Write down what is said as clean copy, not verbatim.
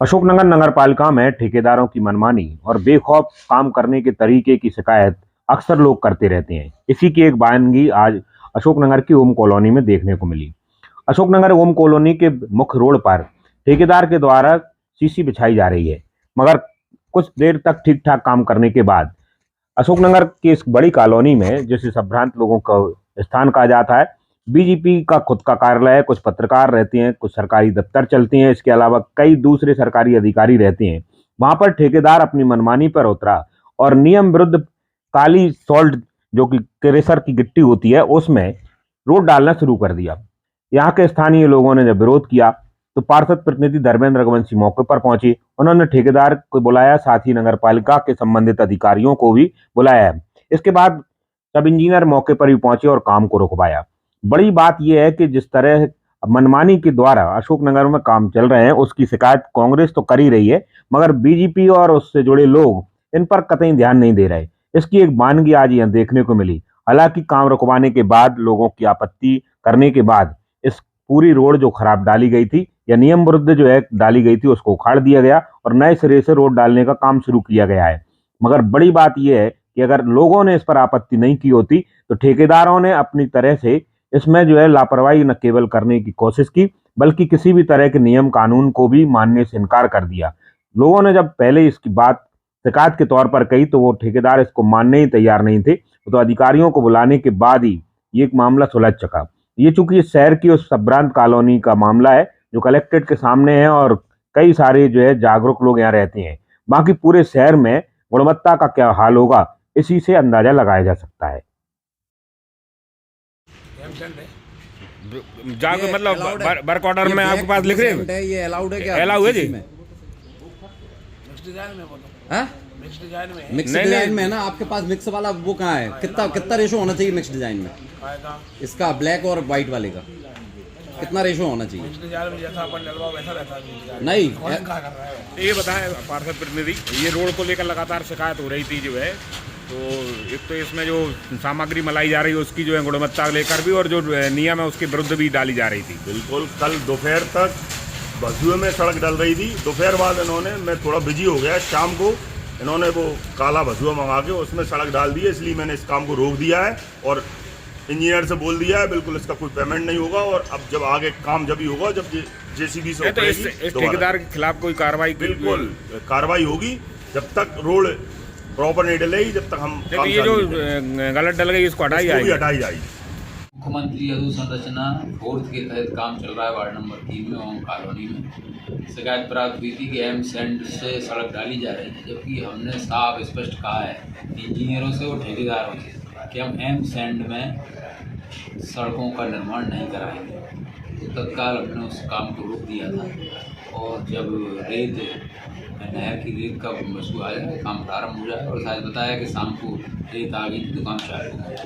अशोकनगर नगरपालिका में ठेकेदारों की मनमानी और बेखौफ काम करने के तरीके की शिकायत अक्सर लोग करते रहते हैं। इसी की एक बयानगी आज अशोकनगर की ओम कॉलोनी में देखने को मिली। अशोकनगर ओम कॉलोनी के मुख्य रोड पर ठेकेदार के द्वारा सीसी बिछाई जा रही है, मगर कुछ देर तक ठीक ठाक काम करने के बाद अशोकनगर की इस बड़ी कॉलोनी में, जिसे संभ्रांत लोगों का स्थान कहा जाता है, बीजेपी का खुद का कार्यालय है, कुछ पत्रकार रहते हैं, कुछ सरकारी दफ्तर चलते हैं, इसके अलावा कई दूसरे सरकारी अधिकारी रहते हैं। वहां पर ठेकेदार अपनी मनमानी पर उतरा और नियम विरुद्ध काली सॉल्ट, जो कि क्रेशर की गिट्टी होती है, उसमें रोड डालना शुरू कर दिया। यहाँ के स्थानीय लोगों ने जब विरोध किया तो पार्षद प्रतिनिधि धर्मेंद्र रघुवंशी मौके पर पहुंचे। उन्होंने ठेकेदार को बुलाया, साथ ही नगर पालिका के संबंधित अधिकारियों को भी बुलाया। इसके बाद सब इंजीनियर मौके पर भी पहुंचे और काम को रुकवाया। बड़ी बात यह है कि जिस तरह मनमानी के द्वारा अशोकनगर में काम चल रहे हैं, उसकी शिकायत कांग्रेस तो कर ही रही है, मगर बीजेपी और उससे जुड़े लोग इन पर कतई ध्यान नहीं दे रहे। इसकी एक बयानगी आज यहां देखने को मिली। हालांकि काम रुकवाने के बाद, लोगों की आपत्ति करने के बाद, इस पूरी रोड जो खराब डाली गई थी या नियम विरुद्ध जो है डाली गई थी, उसको उखाड़ दिया गया और नए सिरे से रोड डालने का काम शुरू किया गया है। मगर बड़ी बात यह है कि अगर लोगों ने इस पर आपत्ति नहीं की होती तो ठेकेदारों ने अपनी तरह से इसमें जो है लापरवाही न केवल करने की कोशिश की, बल्कि किसी भी तरह के नियम कानून को भी मानने से इनकार कर दिया। लोगों ने जब पहले इसकी बात शिकायत के तौर पर कही तो वो ठेकेदार इसको मानने ही तैयार नहीं थे, तो अधिकारियों को बुलाने के बाद ही ये एक मामला सुलझ चुका। ये चूंकि इस शहर की उस संभ्रांत कॉलोनी का मामला है जो कलेक्ट्रेट के सामने है और कई सारे जो है जागरूक लोग यहाँ रहते हैं, बाकी पूरे शहर में गुणवत्ता का क्या हाल होगा इसी से अंदाजा लगाया जा सकता है। जाके मतलब वर्क ऑर्डर में आपके पास लिख रहे हैं, ये अलाउड है क्या? अलाउ है जी? मिक्स डिजाइन में है ना आपके पास? मिक्स वाला वो कहाँ है? कितना रेशो होना चाहिए मिक्स डिजाइन में? इसका ब्लैक और व्हाइट वाले का कितना रेशो होना चाहिए? नहीं ये बताएं पार्षद प्रतिनिधि, ये रोड को लेकर लगातार शिकायत हो रही थी जो है, तो एक तो इसमें जो सामग्री मलाई जा रही है उसकी जो है गुणवत्ता लेकर भी, और जो नियम है उसके विरुद्ध भी डाली जा रही थी। बिल्कुल, कल दोपहर तक भसुए में सड़क डल रही थी। दोपहर बाद इन्होंने, मैं थोड़ा बिजी हो गया, शाम को इन्होंने वो काला भसुआ मंगा के उसमें सड़क डाल दी है, इसलिए मैंने इस काम को रोक दिया है और इंजीनियर से बोल दिया है बिल्कुल इसका कोई पेमेंट नहीं होगा। और अब जब आगे काम जब ही होगा, जब जेसीबी से तो इस ठेकेदार के खिलाफ कोई कार्रवाई? बिल्कुल कार्रवाई होगी, जब तक रोड प्रॉपर नहीं डलेगी जब तक हम तो ये जो गलत डल गई इसको हटाई जाएगी। मुख्यमंत्री अधोसंरचना फोर्थ के तहत काम चल रहा है वार्ड नंबर 3 में ओम कॉलोनी में। शिकायत प्राप्त हुई थी कि एम सैंड से सड़क डाली जा रही है, जबकि हमने साफ स्पष्ट कहा है इंजीनियरों से और ठेकेदारों से कि हम एम सैंड में सड़कों का निर्माण नहीं कराएंगे। तो तत्काल हमने उस काम को रोक दिया था और जब रेत नहर की रेत का वसूल आया, काम प्रारंभ हो जाए, और साथ बताया कि शाम को रेत आ गई तो काम चालू हो गया।